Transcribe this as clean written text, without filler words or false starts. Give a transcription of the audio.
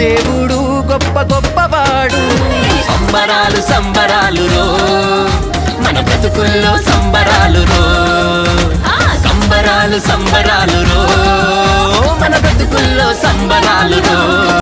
దేవుడు గొప్ప గొప్పవాడు. సంబరాలు సంబరాలు రో, మన బ్రతుకుల్లో సంబరాలు రో. సంబరాలు సంబరాలు రో, మన బ్రతుకుల్లో సంబరాలు రో.